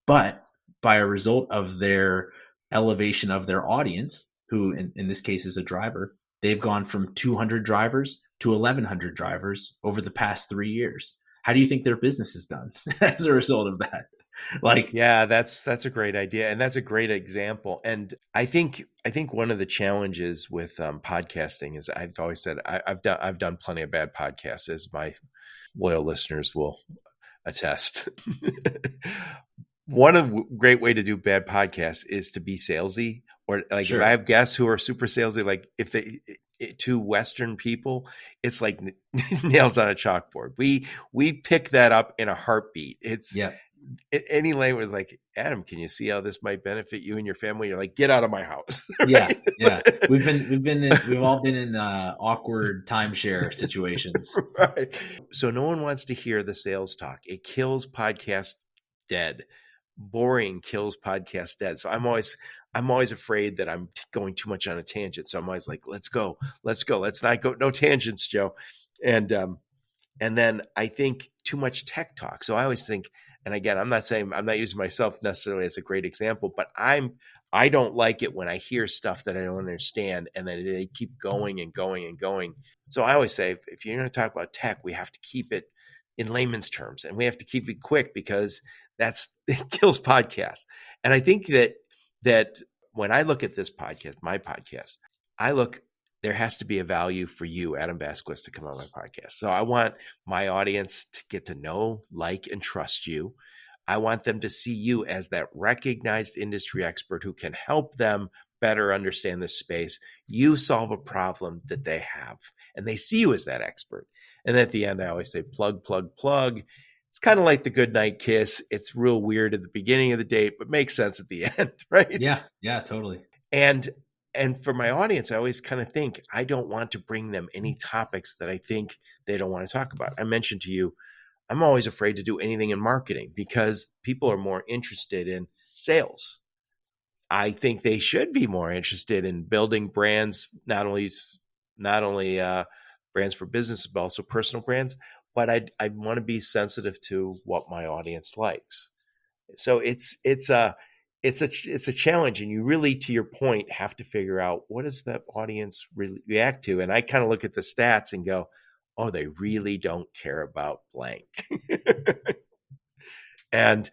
but by a result of their elevation of their audience, who in this case is a driver, they've gone from 200 drivers to 1,100 drivers over the past 3 years. How do you think their business is done as a result of that? Yeah, that's a great idea. And that's a great example. And I think one of the challenges with podcasting is I've always said, I've done plenty of bad podcasts, as my loyal listeners will attest. One of the great way to do bad podcasts is to be salesy, or like Sure. If I have guests who are super salesy, like if they to Western people, it's like nails on a chalkboard. We pick that up in a heartbeat. It's any language like, Adam, can you see how this might benefit you and your family? You're like, get out of my house. Right? Yeah. We've all been in awkward timeshare situations. Right. So no one wants to hear the sales talk. It kills podcasts dead. Boring kills podcast dead. So I'm always afraid that I'm going too much on a tangent. So I'm always like, let's go. Let's not go. No tangents, Joe. And then I think too much tech talk. So I always think, and again, I'm not using myself necessarily as a great example, but I don't like it when I hear stuff that I don't understand and then they keep going and going and going. So I always say, if you're going to talk about tech, we have to keep it in layman's terms and we have to keep it quick because it kills podcasts. And I think that when I look at this podcast, my podcast, there has to be a value for you, Adam Vazquez, to come on my podcast. So I want my audience to get to know, like, and trust you. I want them to see you as that recognized industry expert who can help them better understand this space. You solve a problem that they have, and they see you as that expert. And at the end, I always say, plug, plug, plug. It's kind of like the goodnight kiss. It's real weird at the beginning of the date, but makes sense at the end, right? Yeah, totally. And for my audience, I always kind of think I don't want to bring them any topics that I think they don't want to talk about. I mentioned to you, I'm always afraid to do anything in marketing because people are more interested in sales. I think they should be more interested in building brands, not only brands for business, but also personal brands. But I want to be sensitive to what my audience likes. So it's a challenge, and you really, to your point, have to figure out what does that audience really react to. And I kind of look at the stats and go, oh, they really don't care about blank. And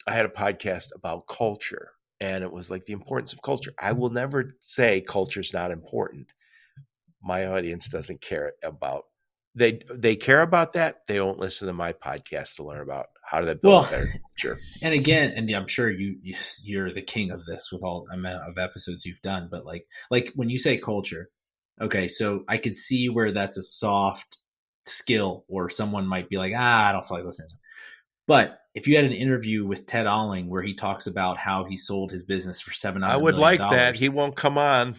I had a podcast about culture, and it was like the importance of culture. I will never say culture is not important. My audience doesn't care about they care about that. They don't listen to my podcast to learn about how do they build a better culture. And again, and I'm sure you're the king of this with all amount of episodes you've done, but like when you say culture, okay, so I could see where that's a soft skill, or someone might be like, I don't feel like listening. But if you had an interview with Ted Alling where he talks about how he sold his business for $700 million, I would like that. He won't come on.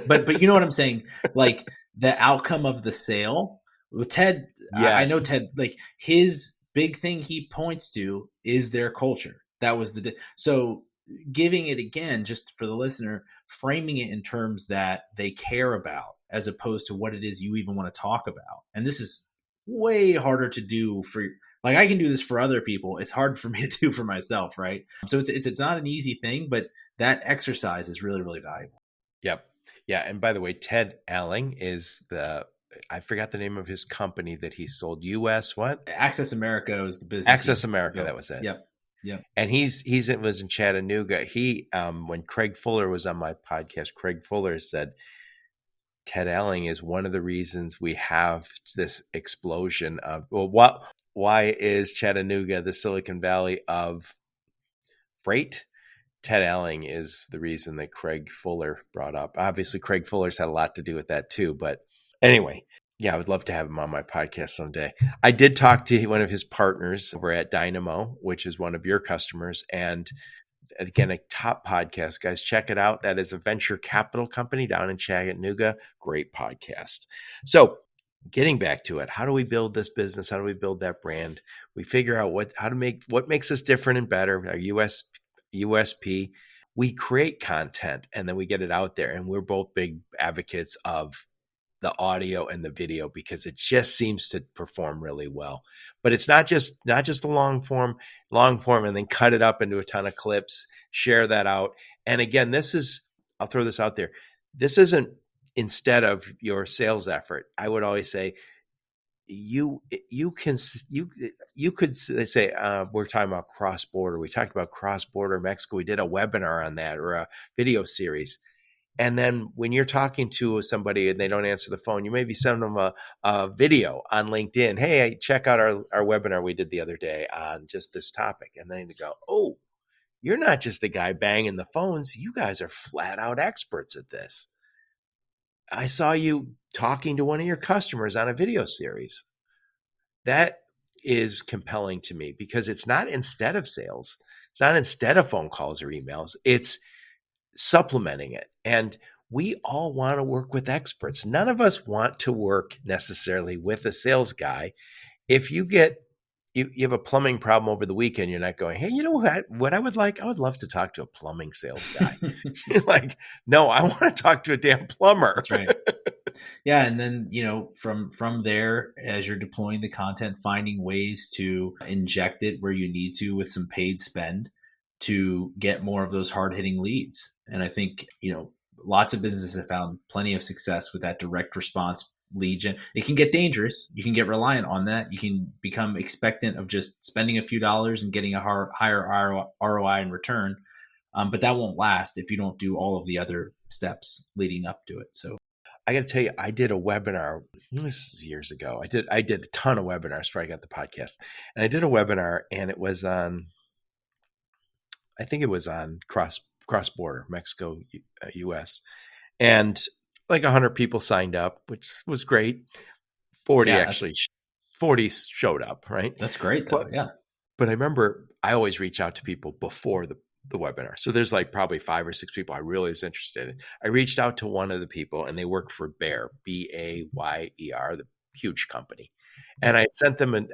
but you know what I'm saying? Like the outcome of the sale with Ted, yes. I know Ted, like his big thing he points to is their culture. That was so giving it again, just for the listener, framing it in terms that they care about, as opposed to what it is you even want to talk about. And this is way harder to do for, like, I can do this for other people. It's hard for me to do for myself, right? So it's not an easy thing, but that exercise is really, really valuable. Yep. Yeah. And by the way, Ted Alling is I forgot the name of his company that he sold. US what? Access America was the business. Access America, that was it. Yep. Yep. And was in Chattanooga. He when Craig Fuller was on my podcast, Craig Fuller said Ted Alling is one of the reasons we have this explosion of why is Chattanooga the Silicon Valley of freight? Ted Alling is the reason that Craig Fuller brought up. Obviously, Craig Fuller's had a lot to do with that too. But anyway, yeah, I would love to have him on my podcast someday. I did talk to one of his partners over at Dynamo, which is one of your customers. And again, a top podcast, guys. Check it out. That is a venture capital company down in Chattanooga. Great podcast. So getting back to it, how do we build this business? How do we build that brand? We figure out what makes us different and better, our USP. We create content and then we get it out there. And we're both big advocates of the audio and the video because it just seems to perform really well. But it's not just the long form and then cut it up into a ton of clips, share that out. And again, I'll throw this out there. This isn't instead of your sales effort. I would always say you could say we're talking about cross-border. We talked about cross-border Mexico. We did a webinar on that, or a video series. And then when you're talking to somebody and they don't answer the phone, you maybe send them a video on LinkedIn. Hey, check out our webinar we did the other day on just this topic. And then they go, oh, you're not just a guy banging the phones. You guys are flat out experts at this. I saw you talking to one of your customers on a video series. That is compelling to me because it's not instead of sales. It's not instead of phone calls or emails. It's supplementing it. And we all want to work with experts. None of us want to work necessarily with a sales guy. If you have a plumbing problem over the weekend, you're not going, hey, you know what I would like? I would love to talk to a plumbing sales guy. You're like, no, I want to talk to a damn plumber. That's right. Yeah. And then, from there, as you're deploying the content, finding ways to inject it where you need to with some paid spend to get more of those hard-hitting leads. And I think, lots of businesses have found plenty of success with that direct response lead gen. It can get dangerous. You can get reliant on that. You can become expectant of just spending a few dollars and getting a higher ROI in return. But that won't last if you don't do all of the other steps leading up to it. So I got to tell you, I did a webinar. This was years ago. I did a ton of webinars before I got the podcast. And I did a webinar and it was on, I think it was on cross-border, Mexico, US. And like 100 people signed up, which was great. 40 showed up, right? That's great though, yeah. But I remember I always reach out to people before the webinar. So there's like probably 5 or 6 people I really was interested in. I reached out to one of the people and they work for Bayer, Bayer, the huge company. And I sent them and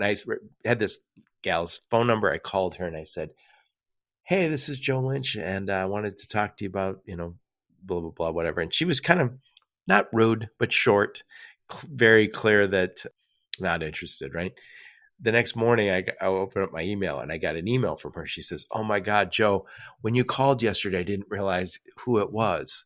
I had this gal's phone number. I called her and I said, hey, this is Joe Lynch, and I wanted to talk to you about, blah, blah, blah, whatever. And she was kind of not rude, but short, very clear that not interested, right? The next morning, I opened up my email and I got an email from her. She says, "Oh my God, Joe, when you called yesterday, I didn't realize who it was.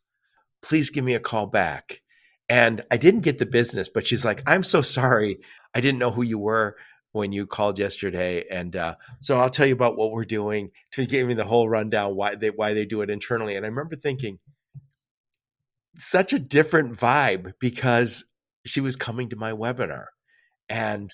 Please give me a call back." And I didn't get the business, but she's like, "I'm so sorry. I didn't know who you were when you called yesterday. And so I'll tell you about what we're doing." She gave me the whole rundown why they do it internally. And I remember thinking, such a different vibe because she was coming to my webinar. And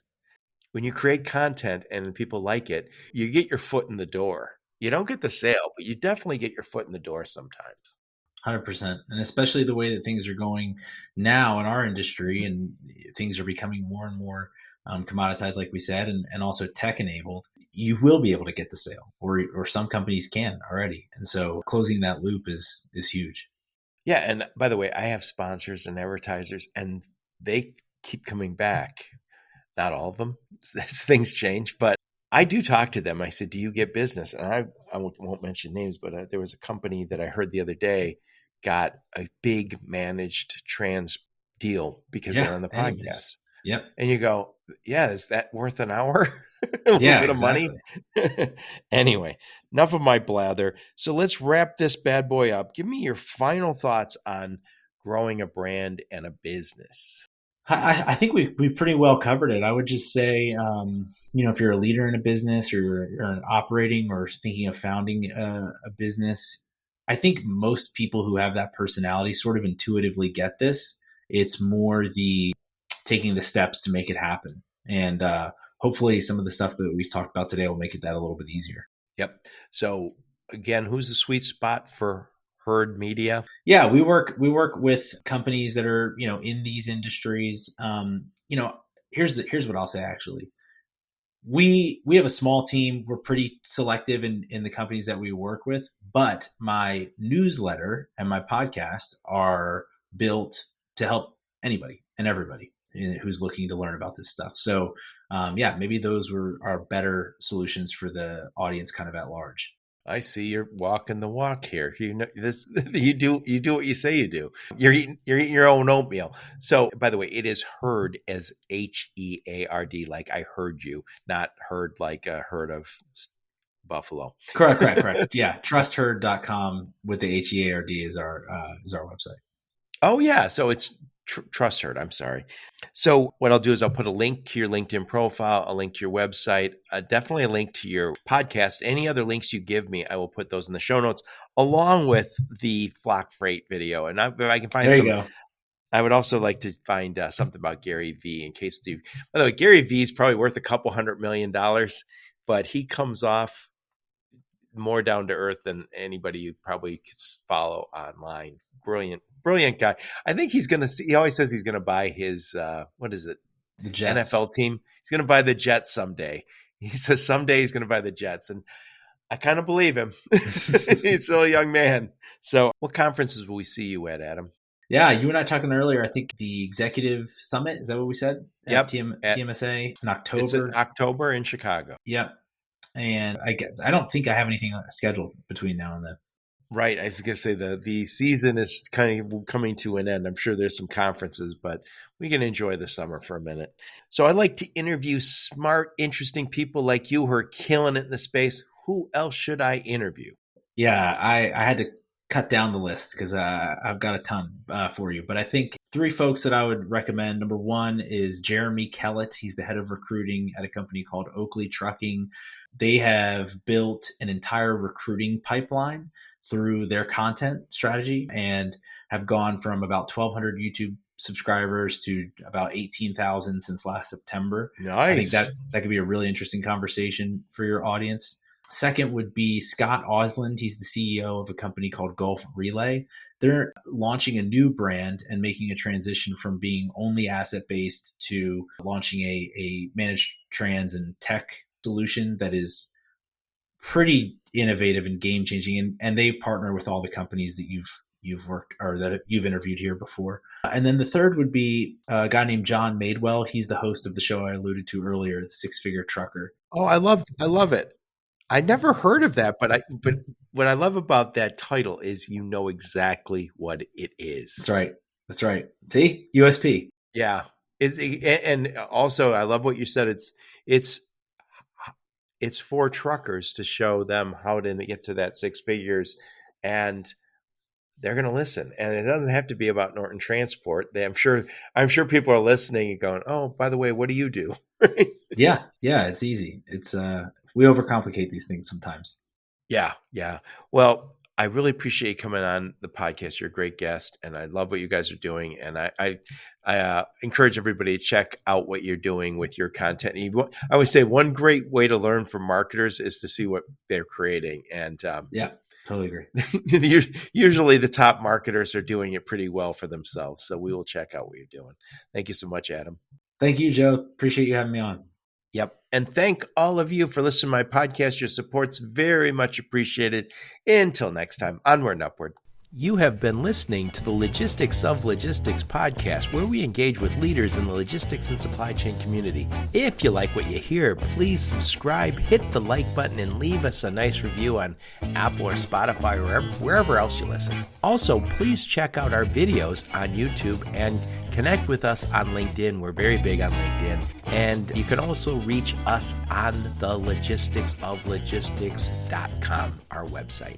when you create content and people like it, you get your foot in the door. You don't get the sale, but you definitely get your foot in the door sometimes. 100%. And especially the way that things are going now in our industry, and things are becoming more and more commoditized, like we said, and also tech enabled, you will be able to get the sale, or some companies can already. And so closing that loop is huge. Yeah. And by the way, I have sponsors and advertisers, and they keep coming back. Not all of them, as things change, but I do talk to them. I said, "Do you get business?" And I won't mention names, but there was a company that I heard the other day got a big managed trans deal because they're on the podcast. Yep. And you go, yeah, is that worth an hour? A little bit of money. Anyway, enough of my blather. So let's wrap this bad boy up. Give me your final thoughts on growing a brand and a business. I think we pretty well covered it. I would just say, if you're a leader in a business, or you're operating or thinking of founding a business, I think most people who have that personality sort of intuitively get this. It's more the taking the steps to make it happen. And hopefully some of the stuff that we've talked about today will make it that a little bit easier. Yep. So again, who's the sweet spot for VaynerMedia? Yeah, we work with companies that are, in these industries. Here's what I'll say, actually. We have a small team. We're pretty selective in the companies that we work with, but my newsletter and my podcast are built to help anybody and everybody who's looking to learn about this stuff. So maybe those are better solutions for the audience kind of at large. I see you're walking the walk here. You know this. You do what you say you do. You're eating your own oatmeal. So, by the way, it is heard as HEARD, like I heard you, not heard like a herd of buffalo. Correct. Yeah, trustherd.com with the HEARD is our website. Oh yeah, so it's Trust Herd. I'm sorry. So what I'll do is I'll put a link to your LinkedIn profile, a link to your website, definitely a link to your podcast. Any other links you give me, I will put those in the show notes, along with the Flock Freight video. And if I can find there you go. I would also like to find something about Gary V. in case by the way, Gary V is probably worth $200 million, but he comes off more down to earth than anybody you probably follow online. Brilliant guy. I think he's going to see, he always says he's going to buy his, what is it? The Jets. NFL team. He's going to buy the Jets someday. He says someday he's going to buy the Jets. And I kind of believe him. He's still a young man. So what conferences will we see you at, Adam? Yeah, you and I talking earlier, I think the Executive Summit, is that what we said? Yep. TMSA in October. It's in October in Chicago. Yep. And I don't think I have anything scheduled between now and then. Right. I was going to say the season is kind of coming to an end. I'm sure there's some conferences, but we can enjoy the summer for a minute. So I like to interview smart, interesting people like you who are killing it in the space. Who else should I interview? Yeah, I had to cut down the list because I've got a ton for you. But I think 3 folks that I would recommend. Number 1 is Jeremy Kellett. He's the head of recruiting at a company called Oakley Trucking. They have built an entire recruiting pipeline through their content strategy and have gone from about 1,200 YouTube subscribers to about 18,000 since last September. Nice. I think that could be a really interesting conversation for your audience. Second would be Scott Osland. He's the CEO of a company called Gulf Relay. They're launching a new brand and making a transition from being only asset-based to launching a managed trans and tech solution that is pretty innovative and game-changing. And they partner with all the companies that you've worked or that you've interviewed here before. And then the third would be a guy named John Madewell. He's the host of the show I alluded to earlier, the 6-Figure Trucker. Oh, I love it. I never heard of that, but what I love about that title is you know exactly what it is. That's right. See? USP. Yeah. And also, I love what you said. It's for truckers to show them how to get to that six figures, and they're going to listen. And it doesn't have to be about Norton Transport. I'm sure people are listening and going, "Oh, by the way, what do you do?" Yeah, it's easy. It's we overcomplicate these things sometimes. Yeah. Well, I really appreciate you coming on the podcast. You're a great guest, and I love what you guys are doing. And I encourage everybody to check out what you're doing with your content. I always say one great way to learn from marketers is to see what they're creating. And yeah, totally agree. Usually the top marketers are doing it pretty well for themselves. So we will check out what you're doing. Thank you so much, Adam. Thank you, Joe. Appreciate you having me on. Yep. And thank all of you for listening to my podcast. Your support's very much appreciated. Until next time, onward and upward. You have been listening to the Logistics of Logistics podcast, where we engage with leaders in the logistics and supply chain community. If you like what you hear, please subscribe, hit the like button, and leave us a nice review on Apple or Spotify or wherever else you listen. Also, please check out our videos on YouTube and connect with us on LinkedIn. We're very big on LinkedIn. And you can also reach us on the logisticsoflogistics.com, our website.